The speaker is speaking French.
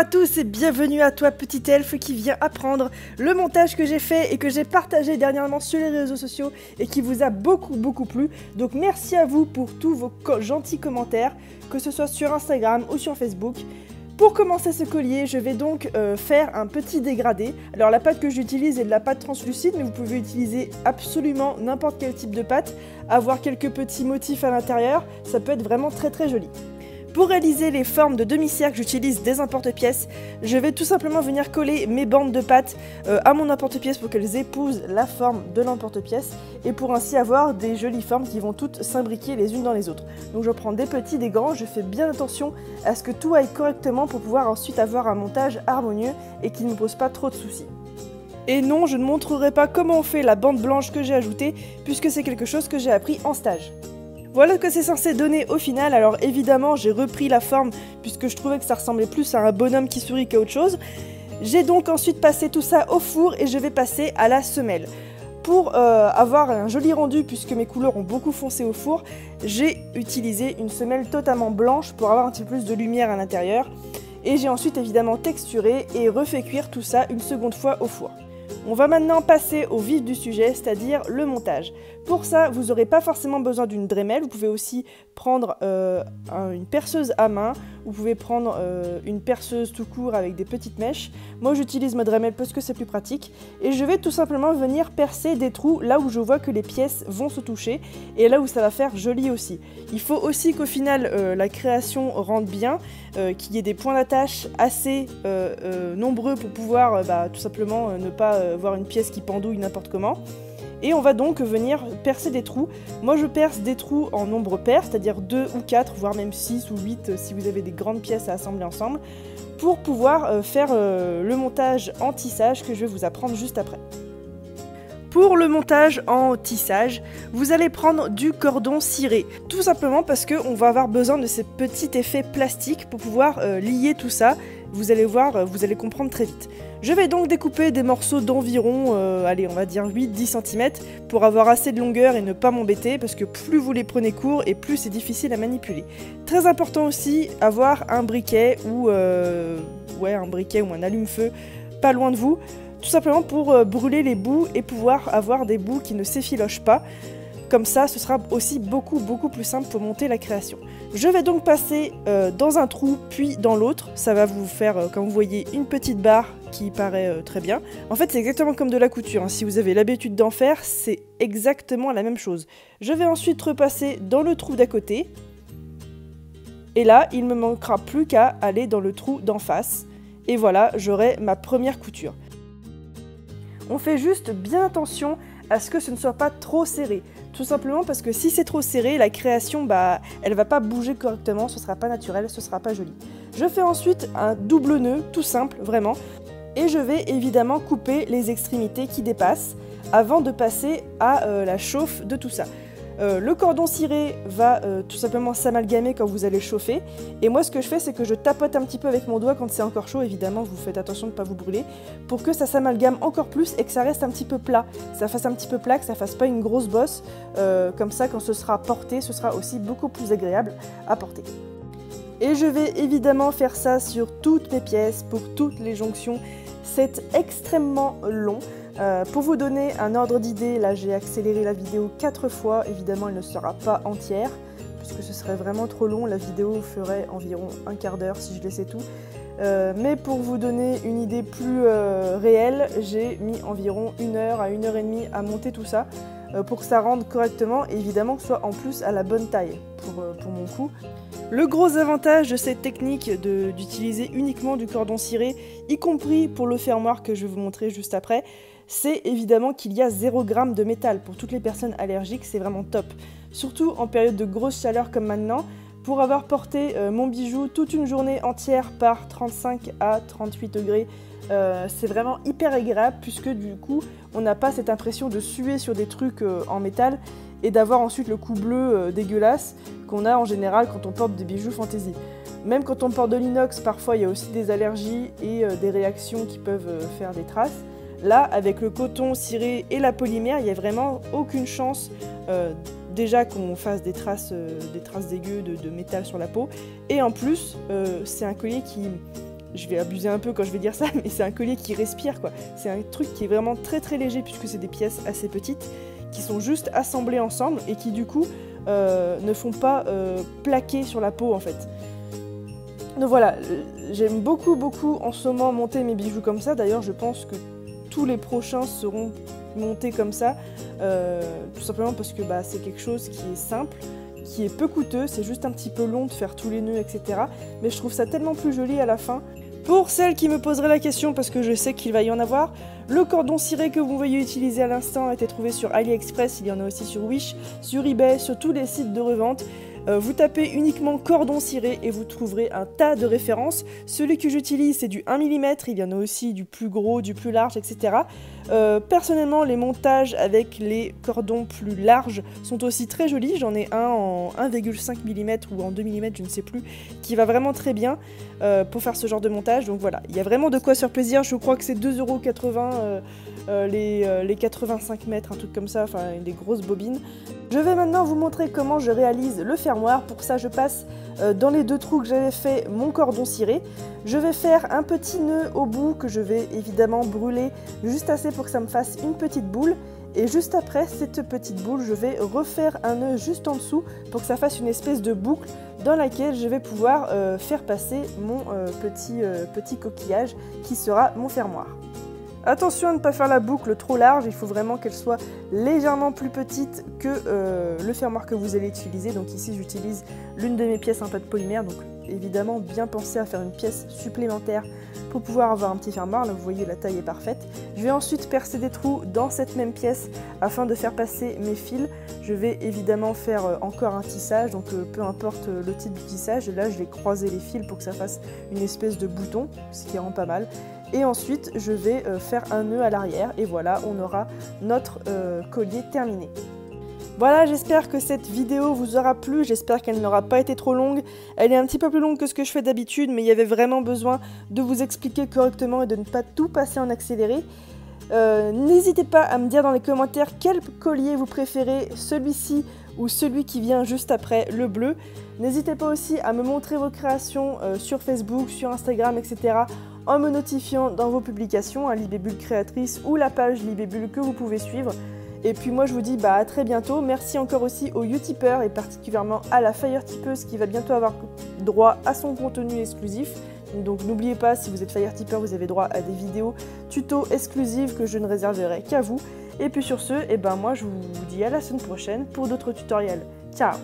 à tous et bienvenue à toi petit elfe qui vient apprendre le montage que j'ai fait et que j'ai partagé dernièrement sur les réseaux sociaux et qui vous a beaucoup plu. Donc merci à vous pour tous vos gentils commentaires, que ce soit sur Instagram ou sur Facebook. Pour commencer ce collier, je vais donc faire un petit dégradé. Alors la pâte que j'utilise est de la pâte translucide, mais vous pouvez utiliser absolument n'importe quel type de pâte. Avoir quelques petits motifs à l'intérieur, ça peut être vraiment très joli. Pour réaliser les formes de demi-cercle, j'utilise des emporte-pièces. Je vais tout simplement venir coller mes bandes de pâte à mon emporte-pièce pour qu'elles épousent la forme de l'emporte-pièce et pour ainsi avoir des jolies formes qui vont toutes s'imbriquer les unes dans les autres. Donc je prends des petits, des grands, je fais bien attention à ce que tout aille correctement pour pouvoir ensuite avoir un montage harmonieux et qui ne me pose pas trop de soucis. Et non, je ne montrerai pas comment on fait la bande blanche que j'ai ajoutée puisque c'est quelque chose que j'ai appris en stage. Voilà ce que c'est censé donner au final. Alors évidemment j'ai repris la forme puisque je trouvais que ça ressemblait plus à un bonhomme qui sourit qu'à autre chose. J'ai donc ensuite passé tout ça au four et je vais passer à la semelle. Pour avoir un joli rendu puisque mes couleurs ont beaucoup foncé au four, j'ai utilisé une semelle totalement blanche pour avoir un petit peu plus de lumière à l'intérieur. Et j'ai ensuite évidemment texturé et refait cuire tout ça une seconde fois au four. On va maintenant passer au vif du sujet, c'est-à-dire le montage. Pour ça, vous n'aurez pas forcément besoin d'une Dremel, vous pouvez aussi prendre une perceuse à main, vous pouvez prendre une perceuse tout court avec des petites mèches. Moi j'utilise ma Dremel parce que c'est plus pratique. Et je vais tout simplement venir percer des trous là où je vois que les pièces vont se toucher et là où ça va faire joli aussi. Il faut aussi qu'au final la création rentre bien, qu'il y ait des points d'attache assez nombreux pour pouvoir tout simplement ne pas voir une pièce qui pendouille n'importe comment. Et on va donc venir percer des trous. Moi je perce des trous en nombre pair, c'est-à-dire 2 ou 4, voire même 6 ou 8 si vous avez des grandes pièces à assembler ensemble, pour pouvoir faire le montage en tissage que je vais vous apprendre juste après. Pour le montage en tissage, vous allez prendre du cordon ciré, tout simplement parce qu'on va avoir besoin de ces petits effets plastiques pour pouvoir lier tout ça. Vous allez voir, vous allez comprendre très vite. Je vais donc découper des morceaux d'environ, allez, on va dire 8-10 cm pour avoir assez de longueur et ne pas m'embêter parce que plus vous les prenez courts et plus c'est difficile à manipuler. Très important aussi, avoir un briquet ou un allume-feu pas loin de vous, tout simplement pour brûler les bouts et pouvoir avoir des bouts qui ne s'effilochent pas. Comme ça, ce sera aussi beaucoup plus simple pour monter la création. Je vais donc passer dans un trou, puis dans l'autre. Ça va vous faire, comme vous voyez, une petite barre qui paraît très bien. En fait, c'est exactement comme de la couture, hein. Si vous avez l'habitude d'en faire, c'est exactement la même chose. Je vais ensuite repasser dans le trou d'à côté. Et là, il ne me manquera plus qu'à aller dans le trou d'en face. Et voilà, j'aurai ma première couture. On fait juste bien attention à ce que ce ne soit pas trop serré. Tout simplement parce que si c'est trop serré, la création, elle va pas bouger correctement, ce sera pas naturel, ce sera pas joli. Je fais ensuite un double nœud, tout simple, vraiment. Et je vais évidemment couper les extrémités qui dépassent avant de passer à la chauffe de tout ça. Le cordon ciré va tout simplement s'amalgamer quand vous allez chauffer. Et moi ce que je fais c'est que je tapote un petit peu avec mon doigt quand c'est encore chaud, évidemment vous faites attention de ne pas vous brûler, pour que ça s'amalgame encore plus et que ça reste un petit peu plat. Que ça fasse un petit peu plat, que ça fasse pas une grosse bosse, comme ça quand ce sera porté, ce sera aussi beaucoup plus agréable à porter. Et je vais évidemment faire ça sur toutes mes pièces, pour toutes les jonctions. C'est extrêmement long. Pour vous donner un ordre d'idée, là j'ai accéléré la vidéo 4 fois, évidemment elle ne sera pas entière, puisque ce serait vraiment trop long, la vidéo ferait environ un quart d'heure si je laissais tout. Mais pour vous donner une idée plus réelle, j'ai mis environ 1 heure à 1 heure et demie à monter tout ça, pour que ça rende correctement et évidemment que ce soit en plus à la bonne taille pour mon cou. Le gros avantage de cette technique d'utiliser uniquement du cordon ciré, y compris pour le fermoir que je vais vous montrer juste après, c'est évidemment qu'il y a 0 g de métal. Pour toutes les personnes allergiques, c'est vraiment top. Surtout en période de grosse chaleur comme maintenant, pour avoir porté mon bijou toute une journée entière par 35 à 38 degrés, c'est vraiment hyper agréable puisque du coup, on n'a pas cette impression de suer sur des trucs en métal et d'avoir ensuite le cou bleu dégueulasse qu'on a en général quand on porte des bijoux fantaisie. Même quand on porte de l'inox, parfois il y a aussi des allergies et des réactions qui peuvent faire des traces. Là, avec le coton ciré et la polymère, il n'y a vraiment aucune chance déjà qu'on fasse des traces dégueu de métal sur la peau. Et en plus, c'est un collier je vais abuser un peu quand je vais dire ça, mais c'est un collier qui respire, quoi. C'est un truc qui est vraiment très très léger, puisque c'est des pièces assez petites, qui sont juste assemblées ensemble, et qui du coup ne font pas plaquer sur la peau, en fait. Donc voilà, j'aime beaucoup en ce moment monter mes bijoux comme ça. D'ailleurs, je pense que tous les prochains seront montés comme ça, tout simplement parce que bah, c'est quelque chose qui est simple, qui est peu coûteux, c'est juste un petit peu long de faire tous les nœuds, etc. Mais je trouve ça tellement plus joli à la fin. Pour celles qui me poseraient la question, parce que je sais qu'il va y en avoir, le cordon ciré que vous voyez utiliser à l'instant a été trouvé sur AliExpress, il y en a aussi sur Wish, sur eBay, sur tous les sites de revente. Vous tapez uniquement cordon ciré et vous trouverez un tas de références. Celui que j'utilise c'est du 1 mm, il y en a aussi du plus gros, du plus large, etc. Personnellement les montages avec les cordons plus larges sont aussi très jolis. J'en ai un en 1,5 mm ou en 2 mm, je ne sais plus, qui va vraiment très bien pour faire ce genre de montage. Donc voilà, il y a vraiment de quoi se faire plaisir. Je crois que c'est 2,80 € les 85 mètres, un truc comme ça, enfin des grosses bobines. Je vais maintenant vous montrer comment je réalise le fermoir. Pour ça je passe dans les 2 trous que j'avais fait mon cordon ciré. Je vais faire un petit nœud au bout que je vais évidemment brûler juste assez pour que ça me fasse une petite boule. Et juste après cette petite boule, je vais refaire un nœud juste en dessous pour que ça fasse une espèce de boucle dans laquelle je vais pouvoir faire passer mon petit coquillage qui sera mon fermoir. Attention à ne pas faire la boucle trop large, il faut vraiment qu'elle soit légèrement plus petite que le fermoir que vous allez utiliser. Donc ici j'utilise l'une de mes pièces en pâte polymère, donc évidemment bien penser à faire une pièce supplémentaire pour pouvoir avoir un petit fermoir. Là vous voyez la taille est parfaite. Je vais ensuite percer des trous dans cette même pièce afin de faire passer mes fils. Je vais évidemment faire encore un tissage, donc peu importe le type de tissage. Et là je vais croiser les fils pour que ça fasse une espèce de bouton, ce qui rend pas mal. Et ensuite, je vais faire un nœud à l'arrière et voilà, on aura notre collier terminé. Voilà, j'espère que cette vidéo vous aura plu, j'espère qu'elle n'aura pas été trop longue. Elle est un petit peu plus longue que ce que je fais d'habitude, mais il y avait vraiment besoin de vous expliquer correctement et de ne pas tout passer en accéléré. N'hésitez pas à me dire dans les commentaires quel collier vous préférez, celui-ci ou celui qui vient juste après, le bleu. N'hésitez pas aussi à me montrer vos créations sur Facebook, sur Instagram, etc. en me notifiant dans vos publications à Libébule Créatrice ou la page Libébule que vous pouvez suivre. Et puis moi je vous dis à très bientôt. Merci encore aussi aux Utipeurs et particulièrement à la Fire Tipeuse qui va bientôt avoir droit à son contenu exclusif. Donc n'oubliez pas, si vous êtes Fire Tipeur, vous avez droit à des vidéos tutos exclusives que je ne réserverai qu'à vous. Et puis sur ce, moi je vous dis à la semaine prochaine pour d'autres tutoriels. Ciao!